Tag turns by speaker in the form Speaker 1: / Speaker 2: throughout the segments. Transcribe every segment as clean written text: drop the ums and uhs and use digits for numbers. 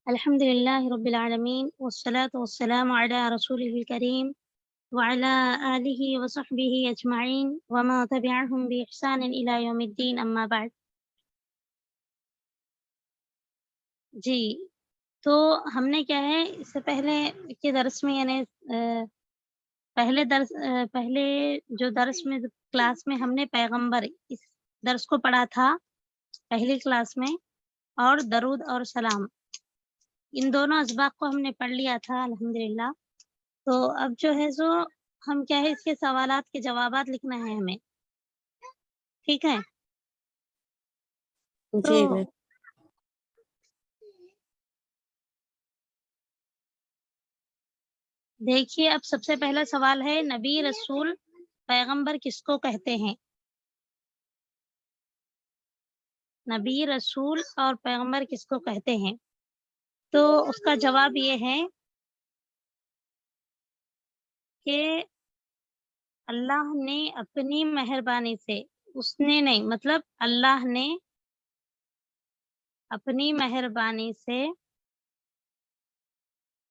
Speaker 1: अल्हम्दुलिल्लाहि रब्बिल आलमीन वस्सलातु वस्सलामु अला रसूलिहिल करीम वअला आलिहि व सहबिहि अजमईन वमा तबिअहुम बि इहसान इला यौमिद्दीन अम्मा बाद। जी, तो हमने क्या है इससे पहले के दर्स में पहले जो दर्स में क्लास में हमने पैगंबर इस दर्स को पढ़ा था पहली क्लास में, और दरूद और सलाम इन दोनों असबाक को हमने पढ़ लिया था अल्हम्दुलिल्लाह। तो अब जो है सो हम क्या है इसके सवालात के जवाबात लिखना है हमें, ठीक है? तो
Speaker 2: जी मैम।
Speaker 1: देखिए, अब सबसे पहला सवाल है नबी रसूल पैगंबर किसको कहते हैं? नबी रसूल और पैगंबर किसको कहते हैं? तो उसका जवाब ये है कि अल्लाह ने अपनी मेहरबानी से, उसने नहीं मतलब अल्लाह ने अपनी मेहरबानी से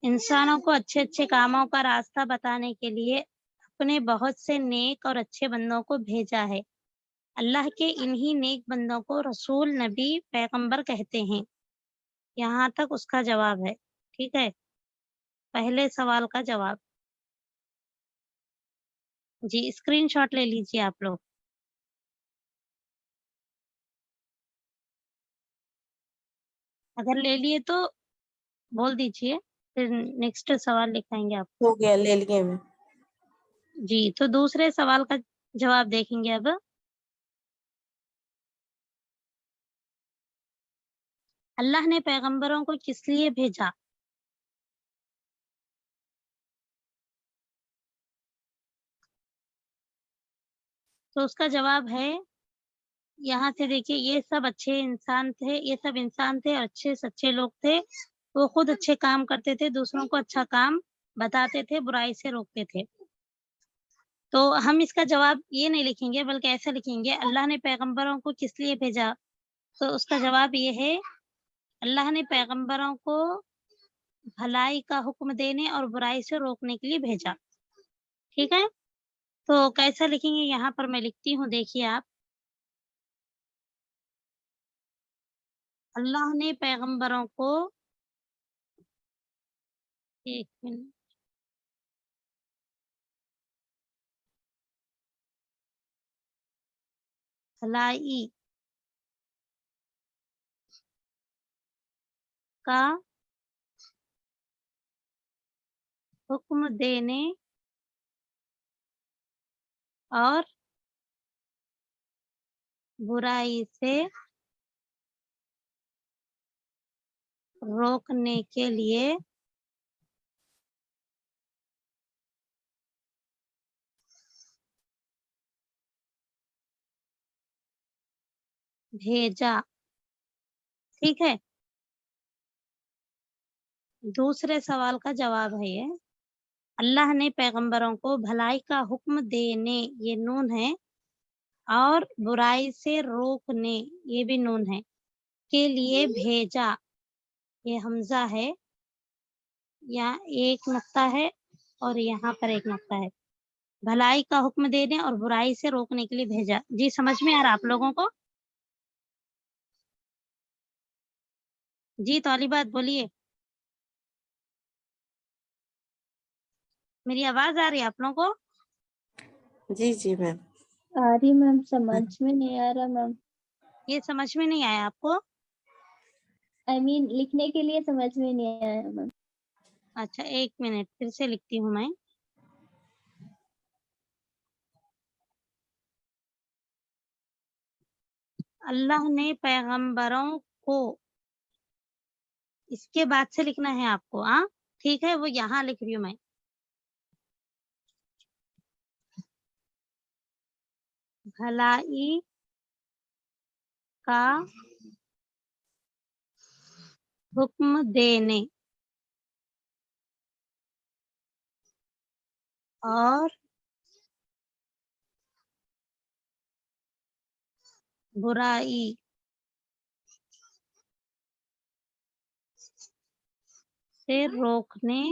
Speaker 1: इंसानों को अच्छे-अच्छे कामों का रास्ता बताने के लिए अपने बहुत से नेक और अच्छे बंदों को भेजा है। अल्लाह के इन्हीं नेक बंदों को रसूल, नबी, पैगंबर कहते हैं। यहाँ तक उसका जवाब है, ठीक है? पहले सवाल का जवाब। जी, स्क्रीनशॉट ले लीजिए आप लोग। अगर ले लिए तो बोल दीजिए, फिर नेक्स्ट सवाल लिखाएँगे आप।
Speaker 2: हो गया, ले लिए मैम।
Speaker 1: जी, तो दूसरे सवाल का जवाब देखेंगे अब। अल्लाह ने पैगंबरों को किस लिए भेजा? तो उसका जवाब है, यहाँ से देखिए ये सब अच्छे इंसान थे, ये सब इंसान थे, अच्छे सच्चे लोग थे। वो खुद अच्छे काम करते थे, दूसरों को अच्छा काम बताते थे, बुराई से रोकते थे। तो हम इसका जवाब ये नहीं लिखेंगे बल्कि ऐसा लिखेंगे, अल्लाह ने पैगंबरों को किस लिए भेजा? तो उसका जवाब ये है, अल्लाह ने पैगंबरों को भलाई का हुक्म देने और बुराई से रोकने के लिए भेजा। ठीक है? तो कैसा लिखेंगे यहाँ पर मैं लिखती हूँ, देखिए आप। अल्लाह ने पैगंबरों को, एक मिनट, भलाई का हुक्म देने और बुराई से रोकने के लिए भेजा। ठीक है? दूसरे सवाल का जवाब है ये, अल्लाह ने पैगंबरों को भलाई का हुक्म देने, ये नून है, और बुराई से रोकने, ये भी नून है, के लिए भेजा, ये हमज़ा है, यहाँ एक नुक्ता है और यहाँ पर एक नुक्ता है। भलाई का हुक्म देने और बुराई से रोकने के लिए भेजा। जी, समझ में आ रहा आप लोगों को? जी, तौलीबात बोलिए। मेरी आवाज़ आ रही है आप लोगों को?
Speaker 2: जी जी मैम।
Speaker 3: आ रही मैम, समझ में नहीं आ रहा मैम।
Speaker 1: ये समझ में नहीं आया आपको?
Speaker 3: आई मीन लिखने के लिए समझ में नहीं आया मैम।
Speaker 1: अच्छा, 1 मिनट फिर से लिखती हूँ मैं। अल्लाह ने पैगंबरों को, इसके बाद से लिखना है आपको, हाँ? ठीक है, वो यहाँ लिख रही हूँ मैं। भलाई का हुक्म देने और बुराई से रोकने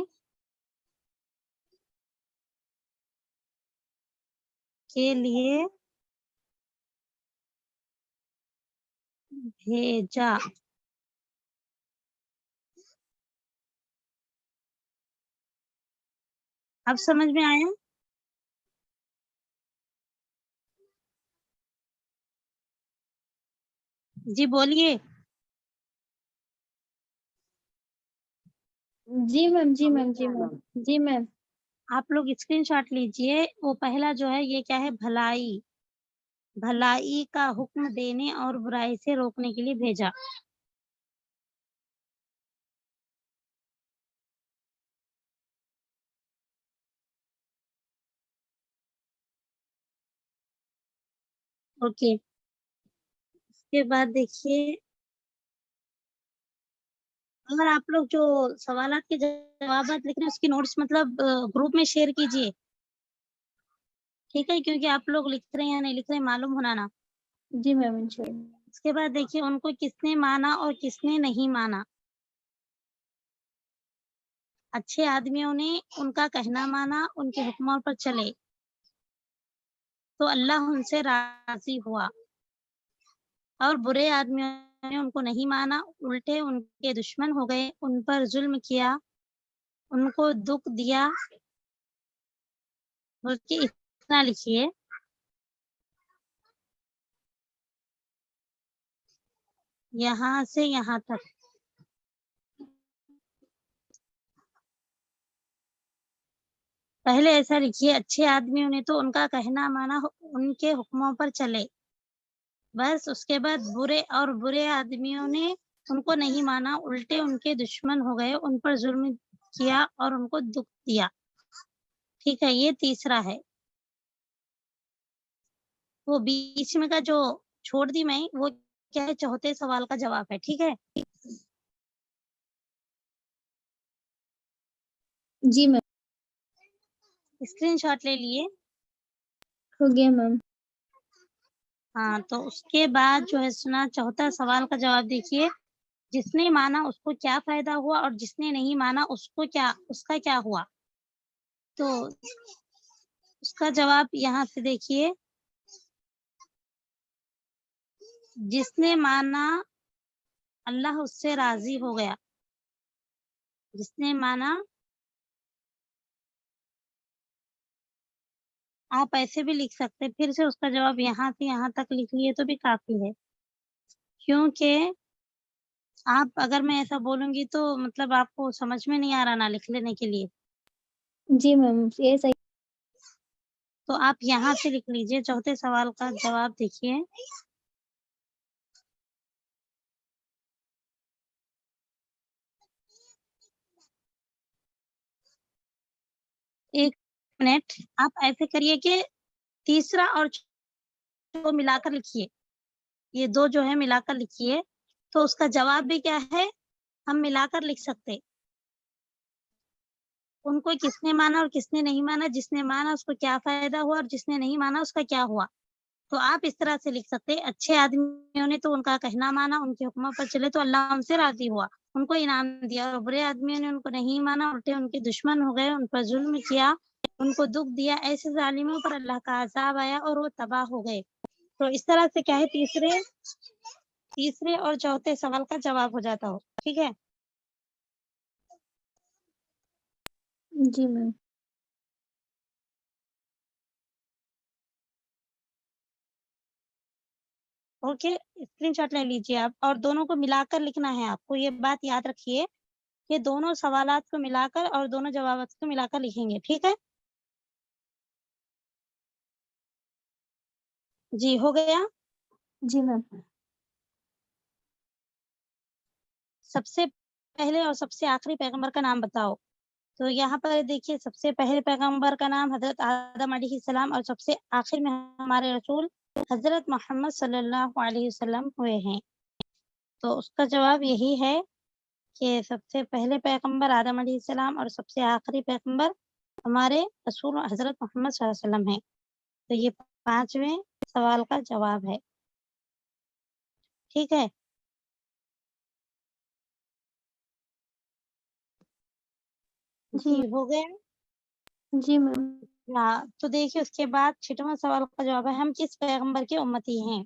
Speaker 1: के लिए भेजा। अब समझ में आया? जी बोलिए।
Speaker 3: जी मैम, जी मैम, जी मैम, जी मैम।
Speaker 1: आप लोग स्क्रीनशॉट लीजिए। वो पहला जो है ये क्या है? भलाई। भलाई का हुक्म देने और बुराई से रोकने के लिए भेजा। ओके, उसके बाद देखिए, अगर आप लोग जो सवालात के जवाबात लिख रहे हैं उसकी नोट्स मतलब ग्रुप में शेयर कीजिए, ठीक है? क्योंकि आप लोग लिख रहे हैं या नहीं लिख रहे हैं मालूम होना ना।
Speaker 3: जी मैम, इंशाल्लाह।
Speaker 1: उसके बाद देखिए उनको किसने माना और किसने नहीं माना। अच्छे आदमियों ने उनका कहना माना, उनके हुक्मों पर चले, तो अल्लाह उनसे राज़ी हुआ। और बुरे आदमियों ने उनको नहीं माना, उल्टे उनके दुश्मन हो गए, उन पर ज़ुल्म किया, उनको दुःख दिया। बल्कि इतना लिखिए, यहाँ से यहाँ तक। पहले ऐसा लिखिए, अच्छे आदमियों ने तो उनका कहना माना, उनके हुक्मों पर चले। बस उसके बाद बुरे आदमियों ने उनको नहीं माना, उल्टे उनके दुश्मन हो गए, उन पर ज़ुल्म किया और उनको दुःख दिया। ठीक है, ये तीसरा है। वो बीच में का जो छोड़ दी मैं, वो क्या है? चौथे सवाल का जवाब है, ठीक है?
Speaker 3: जी मैम।
Speaker 1: स्क्रीनशॉट ले लिए?
Speaker 3: हो गया मैम।
Speaker 1: हाँ, तो उसके बाद जो है सुना चौथा सवाल का जवाब देखिए, जिसने माना उसको क्या फ़ायदा हुआ और जिसने नहीं माना उसका क्या हुआ? तो उसका जवाब यहाँ से देखिए, जिसने माना अल्लाह उससे राज़ी हो गया। जिसने माना, आप ऐसे भी लिख सकते हैं, फिर से उसका जवाब यहाँ से यहाँ तक लिख लिए तो भी काफ़ी है। क्योंकि आप अगर मैं ऐसा बोलूँगी तो मतलब आपको समझ में नहीं आ रहा ना लिख लेने के लिए।
Speaker 3: जी मैम, ये सही।
Speaker 1: तो आप यहाँ से लिख लीजिए, चौथे सवाल का जवाब देखिए। एक मिनट, आप ऐसे करिए कि तीसरा और को मिलाकर लिखिए। ये 2 जो है मिलाकर लिखिए, तो उसका जवाब भी क्या है? हम मिलाकर लिख सकते। उनको किसने माना और किसने नहीं माना, जिसने माना उसको क्या फ़ायदा हुआ और जिसने नहीं माना उसका क्या हुआ। तो आप इस तरह से लिख सकते हैं, अच्छे आदमियों ने तो उनका कहना माना, उनके हुक्मों पर चले तो अल्लाह उनसे राज़ी हुआ, उनको इनाम दिया और बुरे आदमियों ने उनको नहीं माना, उल्टे उनके दुश्मन हो गए, उन पर ज़ुल्म किया, उनको दुःख दिया। ऐसे ज़ालिमों पर अल्लाह का अज़ाब आया और वो तबाह हो गए। तो इस तरह से क्या है तीसरे और चौथे सवाल का जवाब हो जाता हो, ठीक है?
Speaker 3: जी मैम।
Speaker 1: ओके, स्क्रीनशॉट ले लीजिए आप और दोनों को मिलाकर लिखना है आपको, ये बात याद रखिए कि दोनों सवालात को मिलाकर और दोनों जवाबात को मिलाकर लिखेंगे, ठीक है? जी, हो गया?
Speaker 3: जी मैम।
Speaker 1: सबसे पहले और सबसे आखिरी पैगंबर का नाम बताओ। तो यहाँ पर देखिए सबसे पहले पैगंबर का नाम हज़रत आदम अलैहिस्सलाम और सबसे आखिर में हमारे रसूल हज़रत मोहम्मद सल्लल्लाहु अलैहि वसल्लम हुए हैं। तो उसका जवाब यही है कि सबसे पहले पैगंबर आदम अलैहिस्सलाम और सबसे आखिरी पैगंबर हमारे रसूल हज़रत मोहम्मद सल्लल्लाहु अलैहि वसल्लम हैं। तो ये 5वें सवाल का जवाब है, ठीक है?
Speaker 3: जी
Speaker 1: हो गया?
Speaker 3: जी मैम।
Speaker 1: हाँ, तो देखिए उसके बाद 6वां सवाल का जवाब है, हम किस पैगंबर के उम्मती हैं?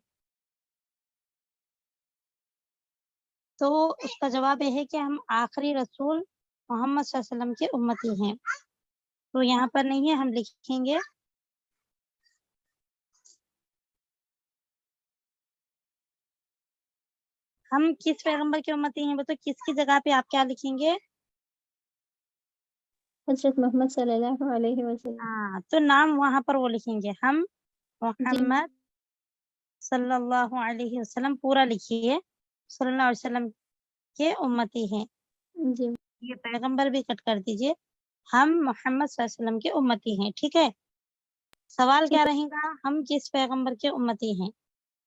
Speaker 1: तो उसका जवाब ये है कि हम आखिरी रसूल मोहम्मद सल्लल्लाहु अलैहि वसल्लम के उम्मती हैं। तो यहाँ पर नहीं है, हम लिखेंगे हम किस पैगंबर के उम्मती हैं, तो किसकी जगह पे आप क्या लिखेंगे?
Speaker 3: हज़रत मोहम्मद सल्लल्लाहु अलैहि वसल्लम।
Speaker 1: हाँ, तो नाम वहाँ पर वो लिखेंगे, हम
Speaker 3: जी,
Speaker 1: मोहम्मद सल्लल्लाहु अलैहि वसल्लम पूरा लिखिए, सल्लल्लाहु अलैहि वसल्लम के उम्मती हैं।
Speaker 3: जी,
Speaker 1: ये पैगंबर भी कट कर दीजिए, हम मोहम्मद सल्लल्लाहु अलैहि वसल्लम के उम्मती हैं, ठीक है? सवाल क्या
Speaker 3: ठीक है।
Speaker 1: रहेगा, हम किस पैगंबर के उम्मती हैं?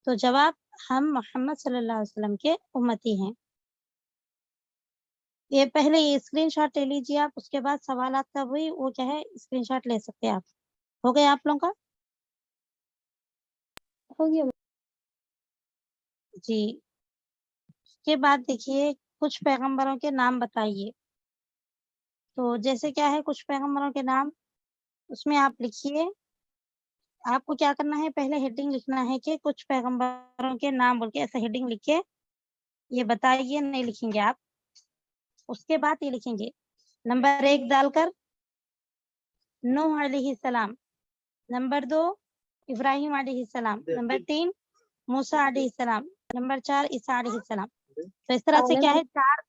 Speaker 1: तो जवाब हम मोहम्मद सल्लल्लाहु अलैहि वसल्लम के उम्मती हैं। ये पहले ये स्क्रीनशॉट ले लीजिए आप, उसके बाद सवालात का वही वो क्या है स्क्रीनशॉट ले सकते हैं आप। हो गया आप लोगों का?
Speaker 3: हो गया मैम।
Speaker 1: जी। उसके बाद देखिए कुछ पैगंबरों के नाम बताइए। तो जैसे क्या है कुछ पैगंबरों के नाम, उसमें आप लिखिए, आपको क्या करना है पहले हेडिंग लिखना है कि कुछ पैगंबरों के नाम बोल के ऐसा हेडिंग लिख के ये बताइए, नहीं लिखेंगे आप। उसके बाद ये लिखेंगे नंबर 1 डालकर नूह अलैहिस्सलाम, नंबर 2 इब्राहिम अलैहिस्सलाम, नंबर 3 मूसा अलैहिस्सलाम, नंबर 4 ईसा अलैहिस्सलाम। तो इस तरह से
Speaker 3: आदम
Speaker 1: क्या है 4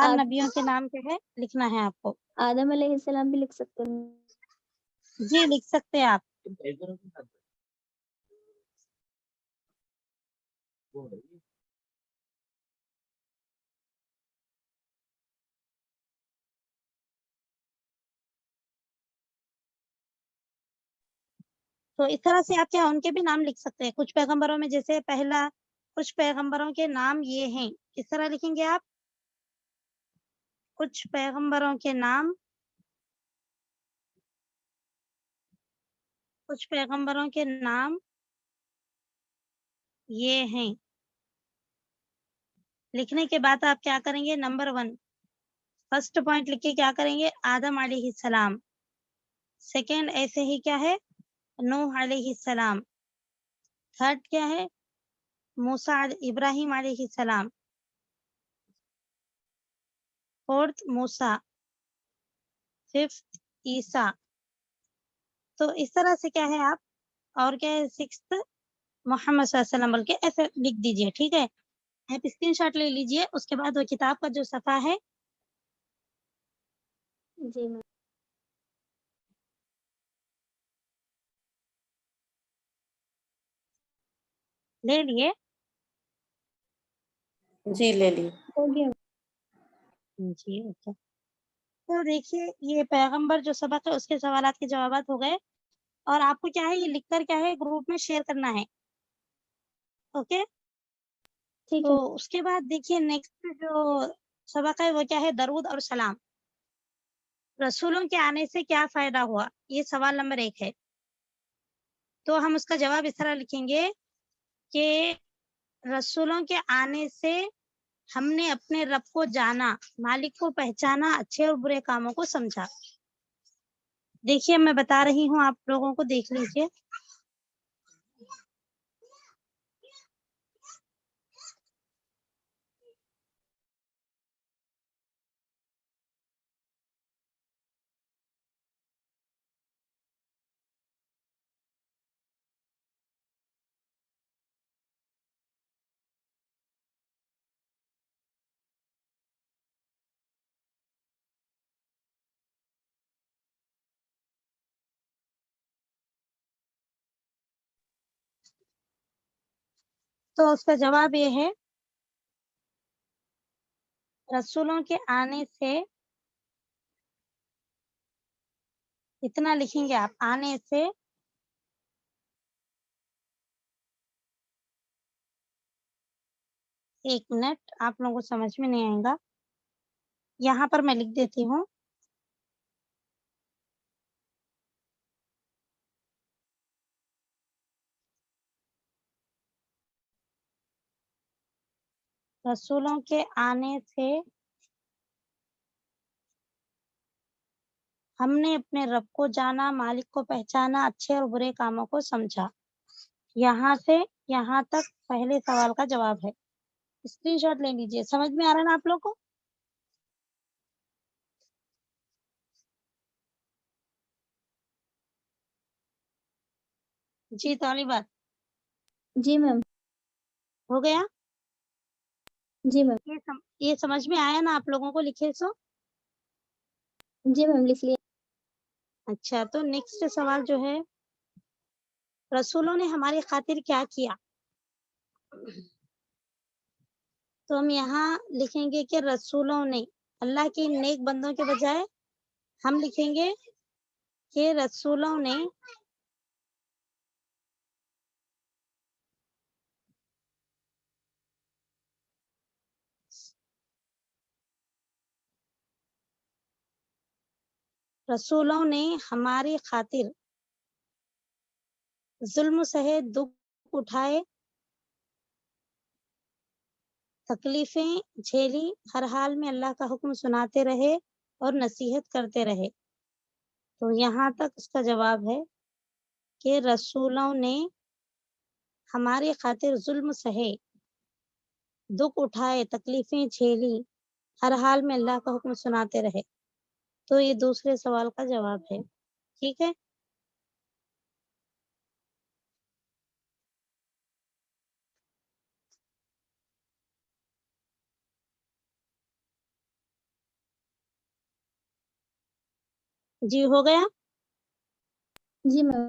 Speaker 3: आद
Speaker 1: नबियों के नाम जो है लिखना है आपको।
Speaker 3: आदम अलैहिस्सलाम भी लिख सकते हैं।
Speaker 1: जी, लिख सकते हैं आप। तो इस तरह से आप क्या उनके भी नाम लिख सकते हैं। कुछ पैगंबरों में जैसे पहला कुछ पैगंबरों के नाम ये हैं, किस तरह लिखेंगे आप? कुछ पैगंबरों के नाम कुछ पैगंबरों के नाम ये हैं। लिखने के बाद आप क्या करेंगे नंबर 1 फर्स्ट पॉइंट लिख के क्या करेंगे आदम अलैहिस्सलाम, सेकंड ऐसे ही क्या है नूह अलैहिस्सलाम, थर्ड क्या है इब्राहिम अलैहिस्सलाम, फोर्थ मूसा, फिफ्थ ईसा। तो इस तरह से क्या है आप और क्या है सिक्स्थ मोहम्मद सल्लल्लाहु अलैहि वसल्लम बोल के ऐसे लिख दीजिए, ठीक है? आप स्क्रीनशॉट ले लीजिए, उसके बाद वो किताब का जो सफ़ा है
Speaker 3: जी मैम।
Speaker 1: ले लिए?
Speaker 2: जी ले ली।
Speaker 3: हो गया।
Speaker 1: जी, ओके। तो देखिए ये पैगंबर जो सबक है उसके सवालात के जवाबात हो गए और आपको क्या है ये लिखकर क्या है ग्रुप में शेयर करना है, ओके?
Speaker 3: ठीक
Speaker 1: तो
Speaker 3: है।
Speaker 1: उसके बाद देखिए नेक्स्ट जो सबक है वो क्या है दरूद और सलाम। रसूलों के आने से क्या फ़ायदा हुआ? ये सवाल नंबर 1 है। तो हम उसका जवाब इस तरह लिखेंगे कि रसूलों के आने से हमने अपने रब को जाना, मालिक को पहचाना, अच्छे और बुरे कामों को समझा। देखिए मैं बता रही हूँ आप लोगों को देख लीजिए। तो उसका जवाब ये है रसूलों के आने से इतना लिखेंगे आप आने से एक मिनट आप लोगों को समझ में नहीं आएगा। यहाँ पर मैं लिख देती हूँ। रसूलों के आने से ہم نے اپنے رب کو جانا، مالک کو پہچانا، اچھے اور برے کاموں کو سمجھا۔ یہاں سے یہاں تک پہلے سوال کا جواب ہے۔ اسکرین شاٹ لے لیجیے۔ سمجھ میں آ رہا ہے نا آپ لوگ کو؟ جی طالبات،
Speaker 3: جی میم۔
Speaker 1: ہو گیا؟
Speaker 3: جی میم۔
Speaker 1: یہ سمجھ میں آیا نا آپ لوگوں کو؟ لکھے سو؟
Speaker 3: جی میم لکھ لیے۔
Speaker 1: اچھا، تو نیکسٹ سوال جو ہے، رسولوں نے ہماری خاطر کیا کیا؟ تو ہم یہاں لکھیں گے کہ رسولوں نے، اللہ کے نیک بندوں کے بجائے ہم لکھیں گے کہ رسولوں نے ہماری خاطر ظلم سہے، دکھ اٹھائے، تکلیفیں جھیلی، ہر حال میں اللہ کا حکم سناتے رہے اور نصیحت کرتے رہے۔ تو یہاں تک اس کا جواب ہے کہ رسولوں نے ہماری خاطر ظلم سہے، دکھ اٹھائے، تکلیفیں جھیلی، ہر حال میں اللہ کا حکم سناتے رہے۔ تو یہ دوسرے سوال کا جواب ہے۔ ٹھیک ہے؟ جی ہو گیا؟
Speaker 3: جی میم۔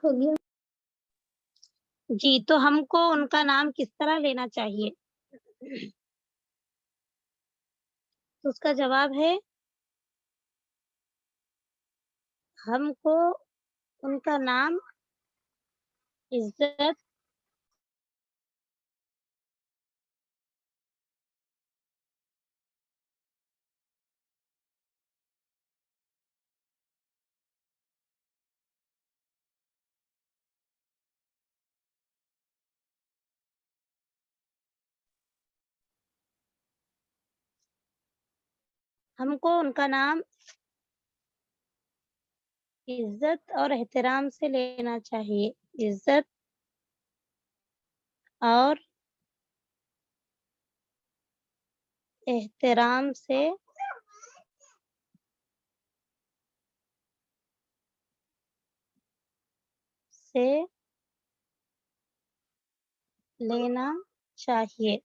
Speaker 3: ہو گیا۔
Speaker 1: جی، تو ہم کو ان کا نام کس طرح لینا چاہیے؟ تو اس کا جواب ہے، ہم کو ان کا نام عزت، ہم کو ان کا نام عزت اور احترام سے لینا چاہیے۔ عزت اور احترام سے لینا چاہیے۔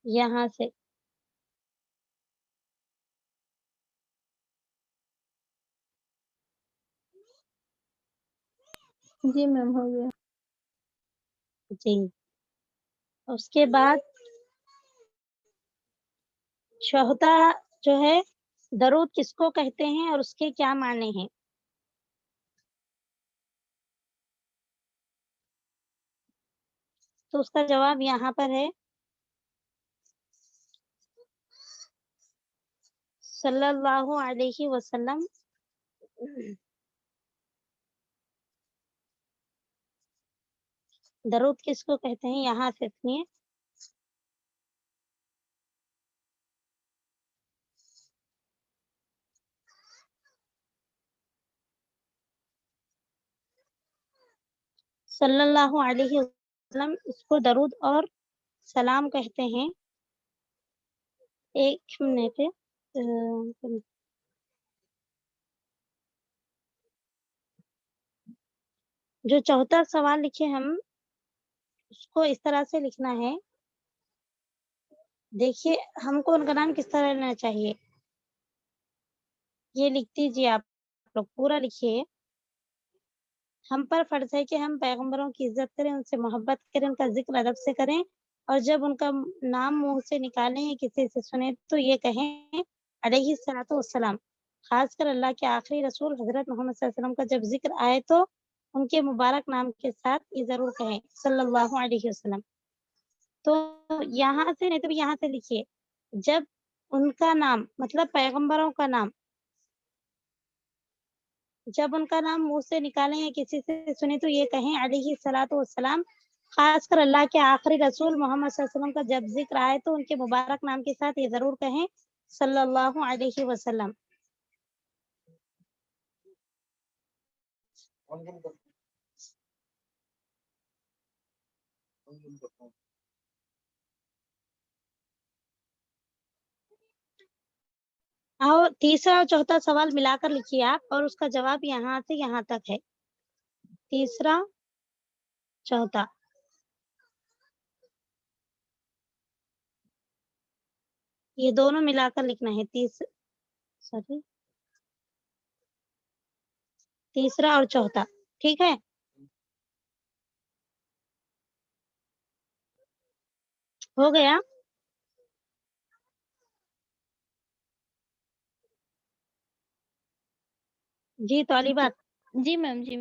Speaker 1: یہاں سے
Speaker 3: جی میم ہو گیا۔
Speaker 1: جی، اس کے بعد چوتھا جو ہے، درود کس کو کہتے ہیں اور اس کے کیا معنی ہیں؟ تو اس کا جواب یہاں پر ہے، صلی اللہ علیہ وسلم درود کس کو کہتے ہیں؟ یہاں سے سنیے، صلی اللہ علیہ وسلم، اس کو درود اور سلام کہتے ہیں۔ ایک منٹ، جو چوتھا سوال لکھے ہم اس کو اس طرح سے لکھنا ہے۔ دیکھیے، ہم کو ان کا نام کس طرح لینا چاہیے، یہ لکھ دیجیے آپ لوگ، پورا لکھیے۔ ہم پر فرض ہے کہ ہم پیغمبروں کی عزت کریں، ان سے محبت کریں، ان کا ذکر ادب سے کریں، اور جب ان کا نام منہ سے نکالیں یا کسی سے سنیں تو یہ کہیں علیہ الصلوۃ والسلام۔ خاص کر اللہ کے آخری رسول حضرت محمد صلی اللہ علیہ وسلم کا جب ذکر آئے تو ان کے مبارک نام کے ساتھ یہ ضرور کہیں صلی اللہ علیہ وسلم. تو یہاں سے نہیں تو یہاں سے لکھیے جب ان کا نام مطلب پیغمبروں کا نام جب ان کا نام منہ سے نکالیں یا کسی سے سنیں تو یہ کہیں علیہ الصلوۃ والسلام. خاص کر اللہ کے آخری رسول محمد صلی اللہ علیہ وسلم کا جب ذکر آئے تو ان کے مبارک نام کے ساتھ یہ ضرور کہیں صلی اللہ علیہ وسلم. اور تیسرا اور چوتھا سوال ملا کر لکھیے آپ اور اس کا جواب یہاں سے یہاں تک ہے. تیسرا چوتھا یہ دونوں ملا کر لکھنا ہے. تیسرا اور چوتھا ٹھیک ہے. ہو گیا. جی طالبات.
Speaker 3: جی میم. جی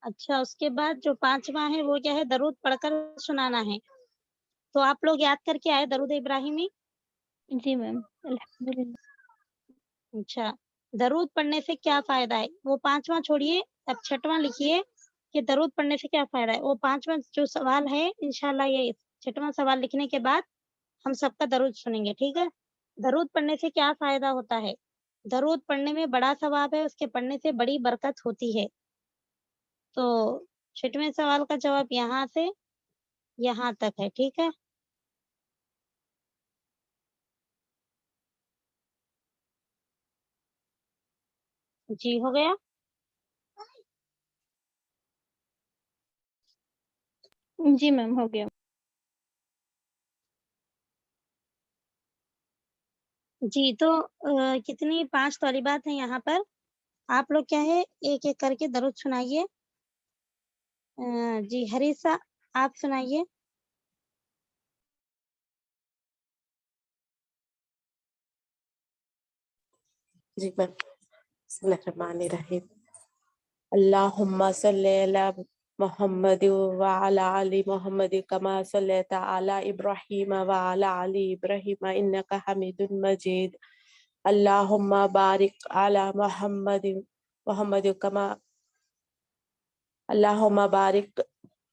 Speaker 1: اچھا اس کے بعد جو پانچواں ہے وہ کیا ہے درود پڑھ کر سنانا ہے. تو آپ لوگ یاد کر کے آئے درود ابراہیمی.
Speaker 3: جی میم. الحمدللہ.
Speaker 1: اچھا درود پڑھنے سے کیا فائدہ ہے وہ پانچواں چھوڑیے اب چھٹواں لکھیے کہ درود پڑھنے سے کیا فائدہ ہے. وہ پانچواں جو سوال ہے انشاءاللہ یہ چھٹواں سوال لکھنے کے بعد ہم سب کا درود سنیں گے ٹھیک ہے. درود پڑھنے سے کیا فائدہ ہوتا ہے. درود پڑھنے میں بڑا ثواب ہے اس کے پڑھنے سے بڑی برکت ہوتی ہے. تو چھٹویں سوال کا جواب یہاں سے یہاں تک ہے ٹھیک ہے. جی ہو گیا.
Speaker 3: جی میم ہو گیا.
Speaker 1: جی تو کتنی 5 طالبات ہیں یہاں پر. آپ لوگ کیا ہے ایک ایک کر کے درود سنائیے. جی حریصہ آپ سنائیے.
Speaker 2: جی میم. بسم اللہ الرحمن الرحیم. اللہم صلی علی محمد وعلی آل محمد کما صلیت علی ابراہیم وعلی آل ابراہیم انک حمید مجید. اللہم بارک علی محمد کما اللہم بارک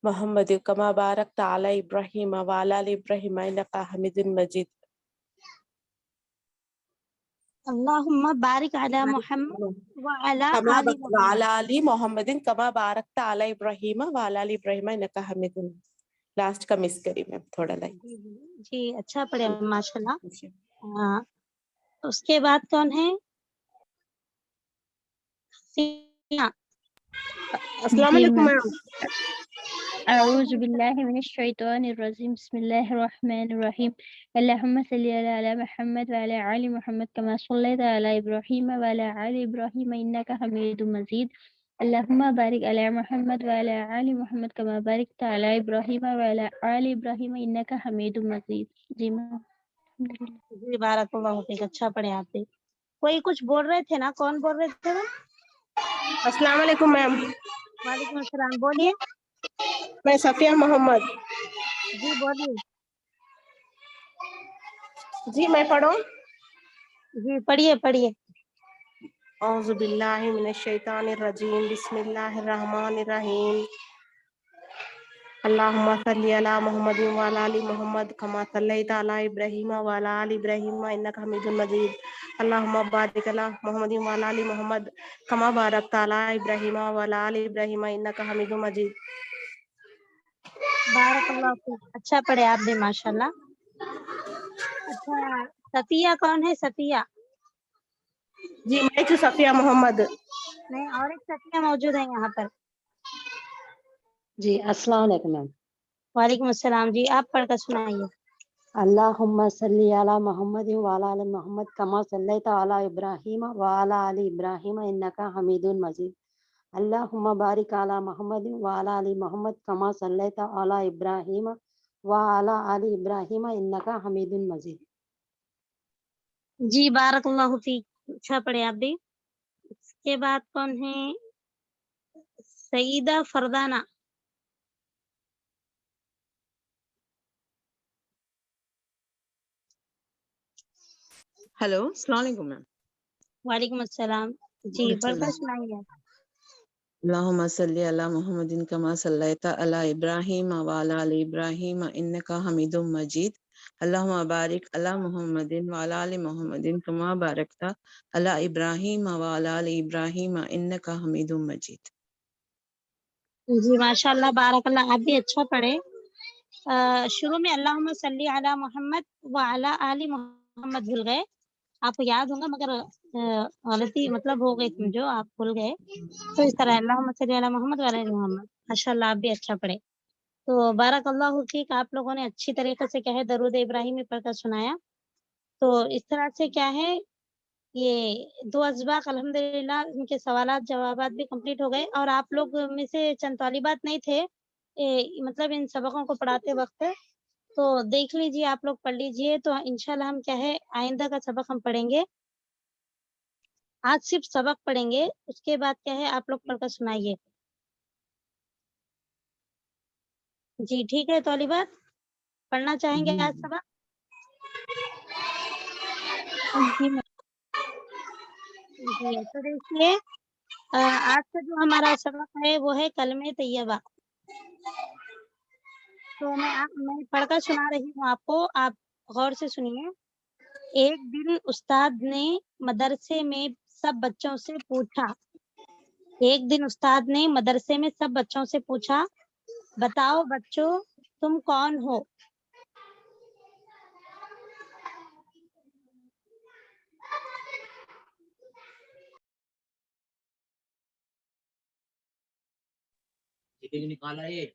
Speaker 2: محمد کما بارکت علی ابراہیم وعلی آل ابراہیم انک حمید مجید.
Speaker 1: اللہم بارک علی محمد وعلی
Speaker 2: کما
Speaker 1: آل محمد.
Speaker 2: وعلی آل محمد کما بارکت علی ابراہیم وعلی آل ابراہیم انک حمید. لاسٹ کا مس کری میں تھوڑا لائک.
Speaker 1: جی اچھا پڑھے ماشاءاللہ. ہاں اس کے بعد کون ہے.
Speaker 2: السلام
Speaker 3: جی
Speaker 2: علیکم
Speaker 3: میم.
Speaker 2: میم.
Speaker 3: اعوذ باللہ من الشیطان الرجیم. بسم اللہ الرحمن الرحیم. اللہم صلی علی محمد وعلی آل محمد کما صلیت علی ابراہیم وعلی آل ابراہیم انک حمید مجید. اللہم بارک علی محمد وعلی آل محمد کما بارکت علی ابراہیم وعلی آل ابراہیم انک حمید مجید. جی میم.
Speaker 1: جی بارک اللہ فیک. اچھا پڑھے آپ بھی. کوئی کچھ بول رہے تھے نا کون بول رہے تھے.
Speaker 2: السلام علیکم میم.
Speaker 1: وعلیکم السلام بولیے.
Speaker 2: میں صفیہ محمد.
Speaker 1: جی بولیے.
Speaker 2: جی میں پڑھوں.
Speaker 1: جی پڑھیے پڑھیے.
Speaker 2: اعوذ باللہ من الشیطان الرجیم. بسم اللہ الرحمن الرحیم. اللہم صلی علی محمد وعلی آل محمد کما صلیت علی ابراہیم وعلی آل ابراہیم انک حمید مجید. اللہم بارک علی محمد وعلی آل محمد کما بارکت علی ابراہیم وعلی آل ابراہیم انک حمید مجید.
Speaker 1: بارک اللہ فیک. اچھا پڑھے آپ بھی ماشاءاللہ. اچھا صفیہ کون ہے صفیہ.
Speaker 2: جی میں تو صفیہ محمد.
Speaker 1: نہیں اور ایک صفیہ موجود ہے یہاں پر.
Speaker 4: جی السلام علیکم میم.
Speaker 1: وعلیکم السلام. جی آپ پڑھ کر سنائیے.
Speaker 4: اللہم صلی علی محمد وعلی آل محمد کما صلیت علی ابراہیم وعلی آل ابراہیم انک حمید مجید. اللہم بارک علی محمد وعلی آل محمد کما صلیت علی ابراہیم وعلی آل ابراہیم انک حمید مجید.
Speaker 1: जी बारकल्लाहु फीक, अच्छा पढ़े आप भी। इसके बाद कौन है? सईदा फरदाना।
Speaker 5: हेलो, अस्सलाम वालेकुम मैम।
Speaker 1: वालेकुम अस्सलाम। जी पढ़कर सुनाइए।
Speaker 5: अल्लाहुम्मा सल्ली अला मुहम्मदिन कमा सल्लैता अला इब्राहीम व अला आलि इब्राहीम इन्नका हमीदुम मजीद। अल्लाहुम्मा बारिक अला मुहम्मदिन व अला आलि मुहम्मदिन कमा बारकता अला इब्राहीम व अला आलि इब्राहीम इन्नका हमीदुम मजीद।
Speaker 1: जी माशाल्लाह बारकल्लाह, आप भी अच्छा पढ़े। शुरू में अल्लाहुम्मा सल्ली अला मोहम्मद व अला आलि मोहम्मद भूल गए, आपको याद होगा मगर गलती मतलब हो गई, समझो आप भूल गए। तो इस तरह अल्लाहुम्मा सल्ली अला मोहम्मद व अला आलि मोहम्मद। माशाल्लाह आप भी अच्छा पढ़े। तो बारकल्लाहु फीक, आप लोगों ने अच्छी तरीके से क्या है दरूद इब्राहिमी पढ़कर सुनाया। तो इस तरह से क्या है, ये 2 अज़बाक अल्हम्दुलिल्लाह इनके सवालात जवाबात भी कंप्लीट हो गए। और आप लोग में से चंद तालिबात नहीं थे मतलब इन सबकों को पढ़ाते वक़्त, तो देख लीजिए, आप लोग पढ़ लीजिए। तो इंशाल्लाह हम क्या है आइंदा का सबक हम पढ़ेंगे। आज सिर्फ सबक पढ़ेंगे, उसके बाद क्या है आप लोग पढ़कर सुनाइए। जी ठीक है तालिबात, पढ़ना चाहेंगे आज सबक?
Speaker 3: जी मैम।
Speaker 1: जी तो देखिए, आज का जो हमारा सबक है वो है कलमे तैयबा। तो मैं पढ़कर सुना रही हूँ आपको, आप गौर से सुनिए। एक दिन उस्ताद ने मदरसे में सब बच्चों से पूछा। एक दिन उस्ताद ने मदरसे में सब बच्चों से पूछा, बताओ बच्चों तुम कौन हो?
Speaker 6: निकाला है।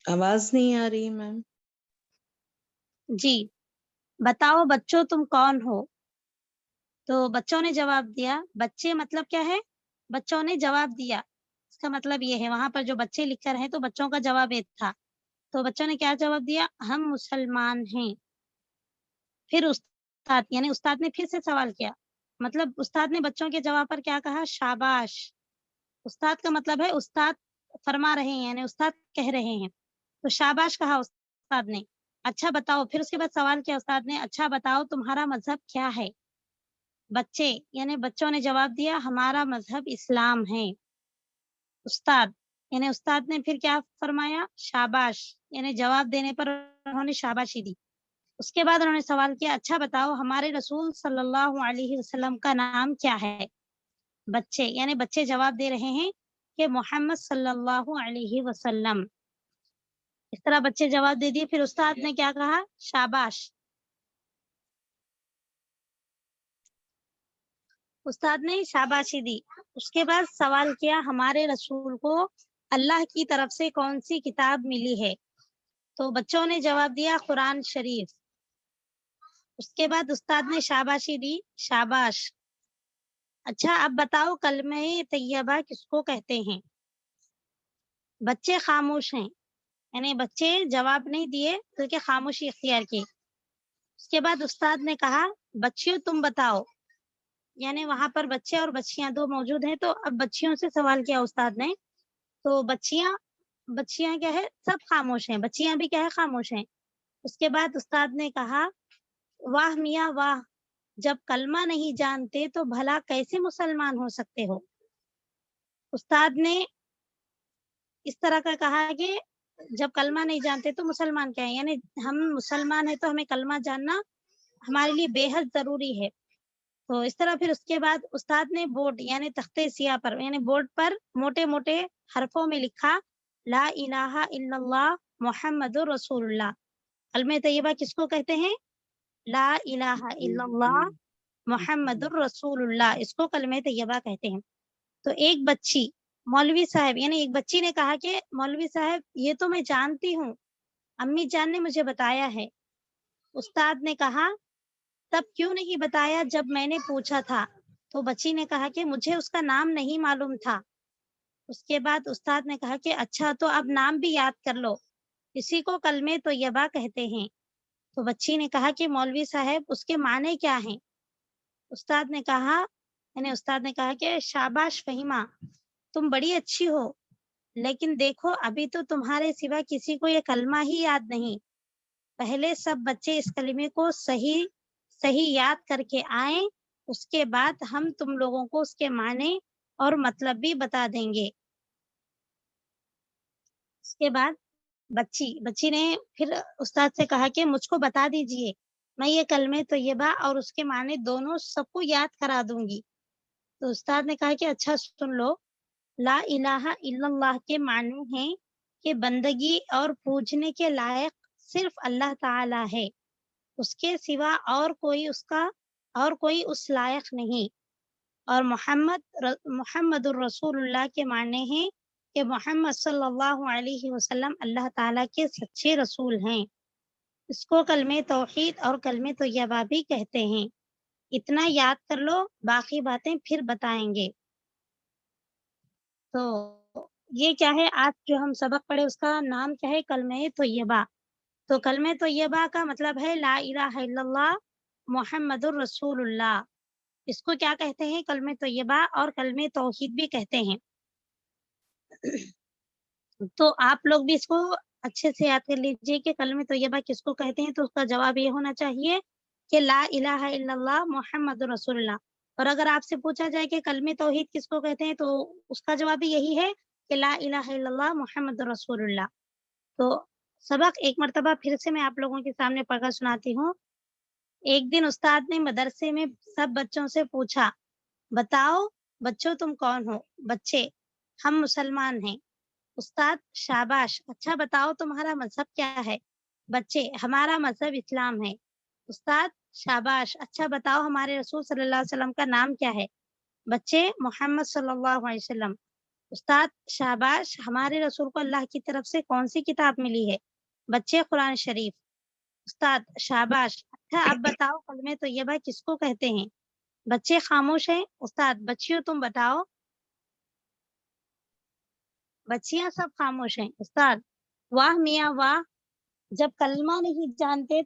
Speaker 5: आवाज नहीं आ रही मैम।
Speaker 1: जी, बताओ बच्चों तुम कौन हो? तो बच्चों ने जवाब दिया, बच्चे मतलब क्या है? बच्चों ने जवाब दिया, इसका मतलब ये है, वहाँ पर जो बच्चे लिख कर हैं तो बच्चों का जवाब एक था। तो बच्चों ने क्या जवाब दिया? हम मुसलमान हैं। फिर उस्ताद यानी उस्ताद ने फिर से सवाल किया, मतलब उस्ताद ने बच्चों के जवाब पर क्या कहा? शाबाश। उस्ताद का मतलब है उस्ताद फरमा रहे हैं, यानी उस्ताद कह रहे हैं। तो शाबाश कहा उस्ताद ने। अच्छा बताओ, फिर उसके बाद सवाल किया उस्ताद ने, अच्छा बताओ तुम्हारा मज़हब क्या है? बच्चे यानी बच्चों ने जवाब दिया, हमारा मज़हब इस्लाम है। उस्ताद यानी उस्ताद ने फिर क्या फरमाया? शाबाश, यानी जवाब देने पर उन्होंने शाबाशी दी। उसके बाद उन्होंने सवाल किया, अच्छा बताओ हमारे रसूल सल्लल्लाहु अलैहि वसल्लम का नाम क्या है? बच्चे यानी बच्चे जवाब दे रहे हैं कि मोहम्मद सल्लल्लाहु अलैहि वसल्लम। इस तरह बच्चे जवाब दे दिए, फिर उस्ताद ने क्या कहा? शाबाश। उस्ताद ने शाबाशी दी। उसके बाद सवाल किया, हमारे रसूल को अल्लाह की तरफ से कौन सी किताब मिली है? तो बच्चों ने जवाब दिया, कुरान शरीफ। उसके बाद उस्ताद ने शाबाशी दी, शाबाश। अच्छा अब बताओ कलमे तैयबा किसको कहते हैं? बच्चे खामोश हैं, यानी बच्चे जवाब नहीं दिए बल्कि खामोशी इख्तियार की। उसके बाद उस्ताद ने कहा, बच्चियों तुम बताओ, यानी वहां पर बच्चे और बच्चियां दो मौजूद हैं, तो अब बच्चियों से सवाल किया उस्ताद ने। तो बच्चियां बच्चियां क्या है, सब खामोश हैं, बच्चियां भी क्या है, खामोश हैं। उसके बाद उस्ताद ने कहा, वाह मियाँ वाह, जब कलमा नहीं जानते तो भला कैसे मुसलमान हो सकते हो? उस्ताद ने इस तरह का कहा कि जब कलमा नहीं जानते तो मुसलमान क्या है, यानी हम मुसलमान है तो हमें कलमा जानना हमारे लिए बेहद जरूरी है। तो इस तरह फिर उसके बाद उस्ताद ने बोर्ड यानी तख्ते सियाह पर यानी बोर्ड पर मोटे मोटे हरफों में लिखा, ला इलाहा इल्लल्लाह मुहम्मदुर रसूलुल्लाह। कलमे तैयबा किसको कहते हैं? ला इलाहा इल्लल्लाह मुहम्मदुर रसूलुल्लाह, इसको कलमे तैयबा कहते हैं। तो एक बच्ची मौलवी साहब यानी एक बच्ची ने कहा कि मौलवी साहब ये तो मैं जानती हूँ, अम्मी जान ने मुझे बताया है। उस्ताद ने कहा, تب کیوں نہیں بتایا جب میں نے پوچھا تھا؟ تو بچی نے کہا کہ مجھے اس کا نام نہیں معلوم تھا۔ اس کے بعد استاد نے کہا کہ اچھا تو اب نام بھی یاد کر لو، اسی کو کلمہ طیبہ کہتے ہیں۔ تو بچی نے کہا کہ مولوی صاحب اس کے معنی کیا ہیں؟ استاد نے کہا کہ شاباش فہیمہ، تم بڑی اچھی ہو، لیکن دیکھو ابھی تو تمہارے سوا کسی کو یہ کلمہ ہی یاد نہیں۔ پہلے سب بچے اس کلمے کو صحیح یاد کر کے آئیں، اس کے بعد ہم تم لوگوں کو اس کے معنی اور مطلب بھی بتا دیں گے۔ اس کے بعد بچی نے پھر استاد سے کہا کہ مجھ کو بتا دیجئے، میں یہ کلمہ طیبہ اور اس کے معنی دونوں سب کو یاد کرا دوں گی۔ تو استاد نے کہا کہ اچھا سن لو، لا الہ الا اللہ کے معنی ہیں کہ بندگی اور پوجنے کے لائق صرف اللہ تعالی ہے، اس کے سوا اور کوئی اس لائق نہیں۔ اور محمد الرسول اللہ کے معنی ہیں کہ محمد صلی اللہ علیہ وسلم اللہ تعالیٰ کے سچے رسول ہیں۔ اس کو کلمہ توحید اور کلمہ طیبہ بھی کہتے ہیں۔ اتنا یاد کر لو، باقی باتیں پھر بتائیں گے۔ تو یہ کیا ہے، آج جو ہم سبق پڑھے اس کا نام کیا ہے؟ کلمہ طیبہ۔ تو کلمہ طیبہ کا مطلب ہے لا الہ الا اللہ محمد الرسول اللہ۔ اس کو کیا کہتے ہیں؟ کلمہ طیبہ اور کلمہ توحید بھی کہتے ہیں۔ تو آپ لوگ بھی اس کو اچھے سے یاد کر لیجئے کہ کلمہ طیبہ کس کو کہتے ہیں۔ تو اس کا جواب یہ ہونا چاہیے کہ لا الہ الا اللہ محمد رسول اللہ۔ اور اگر آپ سے پوچھا جائے کہ کلمہ توحید کس کو کہتے ہیں، تو اس کا جواب بھی یہی ہے کہ لا الہ الا اللہ محمد رسول اللہ۔ تو سبق ایک مرتبہ پھر سے میں آپ لوگوں کے سامنے پڑھ کر سناتی ہوں۔ ایک دن استاد نے مدرسے میں سب بچوں سے پوچھا، بتاؤ بچوں تم کون ہو؟ بچے، ہم مسلمان ہیں۔ استاد، شاباش، اچھا بتاؤ تمہارا مذہب کیا ہے؟ بچے، ہمارا مذہب اسلام ہے۔ استاد، شاباش، اچھا بتاؤ ہمارے رسول صلی اللہ علیہ وسلم کا نام کیا ہے؟ بچے، محمد صلی اللہ علیہ وسلم۔ استاد، شاباش، ہمارے رسول کو اللہ کی طرف سے کون سی کتاب ملی ہے؟ بچے، قرآن شریف۔ استاد، شاباش، اچھا اب بتاؤ کلمہ طیبہ کس کو کہتے ہیں؟ بچے خاموش ہیں۔ استاد، بچیوں تم بتاؤ۔ بچیاں سب خاموش ہیں۔ استاد، واہ میاں واہ، جب کلمہ نہیں جانتے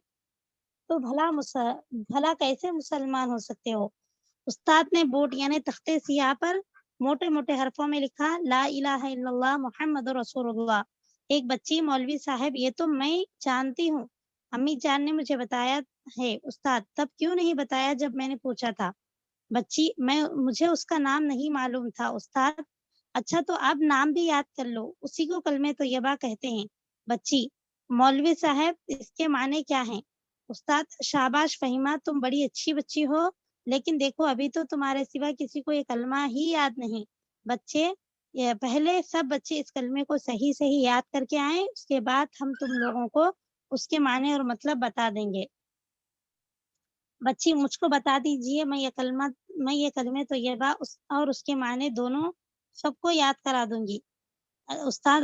Speaker 1: تو بھلا کیسے مسلمان ہو سکتے ہو؟ استاد نے بورڈ یعنی تختے سیاہ پر موٹے موٹے حرفوں میں لکھا، لا الہ الا اللہ محمد رسول اللہ۔ ایک بچی، مولوی صاحب یہ تو میں جانتی ہوں، امی جان نے مجھے بتایا ہے۔ استاد، تب کیوں نہیں بتایا جب میں نے پوچھا تھا؟ بچی، مجھے اس کا نام نہیں معلوم تھا۔ استاد، اچھا تو اب نام بھی یاد کر لو، اسی کو کلمہ طیبہ کہتے ہیں۔ بچی، مولوی صاحب اس کے معنی کیا ہیں؟ استاد، شاباش فہیمہ، تم بڑی اچھی بچی ہو، لیکن دیکھو ابھی تو تمہارے سوا کسی کو یہ کلمہ ہی یاد نہیں۔ بچے، پہلے سب بچے اس کلمے کو صحیح یاد کر کے آئیں، اس کے بعد ہم تم لوگوں کو اس کے معنی اور مطلب بتا دیں گے۔ بچی، مجھ کو بتا دیجئے، میں یہ کلمہ طیبہ اور اس کے معنی دونوں سب کو یاد کرا دوں گی۔ استاد،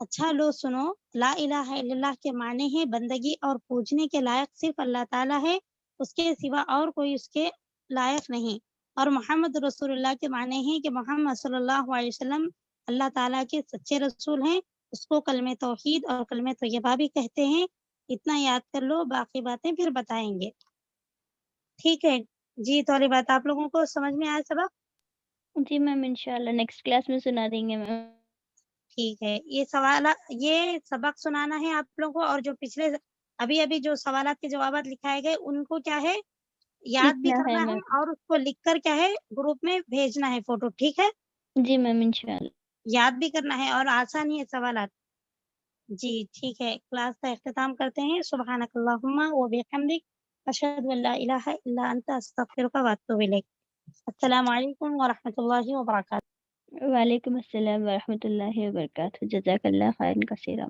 Speaker 1: اچھا لو سنو، لا الہ الا اللہ کے معنی ہے بندگی اور پوجنے کے لائق صرف اللہ تعالیٰ ہے، اس کے سوا اور کوئی اس کے لائق نہیں۔ اور محمد رسول اللہ کے معنی ہے کہ محمد صلی اللہ علیہ وسلم اللہ تعالیٰ کے سچے رسول ہیں، اس کو کلمہ توحید اور کلمہ طیبہ بھی کہتے ہیں۔ اتنا یاد کر لو، باقی باتیں پھر بتائیں گے۔ ٹھیک ہے جی، تو بات آپ لوگوں کو سمجھ میں آیا سبق؟
Speaker 3: جی میم، انشاءاللہ نیکسٹ کلاس میں سنا دیں گے میم۔
Speaker 1: ٹھیک ہے، یہ سبق سنانا ہے آپ لوگوں کو، اور جو پچھلے ابھی جو سوالات کے جوابات لکھائے گئے ان کو کیا ہے، یاد بھی
Speaker 3: لکھنا ہے
Speaker 1: کرنا ہے،
Speaker 3: میم۔
Speaker 1: اور اس کو لکھ کر کیا ہے گروپ میں بھیجنا ہے فوٹو۔ ٹھیک ہے،
Speaker 3: جی میم، انشاءاللہ۔
Speaker 1: یاد بھی کرنا ہے، اور آسان ہی ہے سوالات۔ جی ٹھیک ہے، کلاس کا اختتام کرتے ہیں۔ سبحانک اللہم و بحمدک، اشہد ان لا الہ الا انت، استغفرک و اتوب الیک۔ السلام علیکم ورحمۃ اللہ وبرکاتہ۔
Speaker 3: وعلیکم السلام ورحمۃ اللہ وبرکاتہ۔ جزاک اللہ خیرا کثیرا۔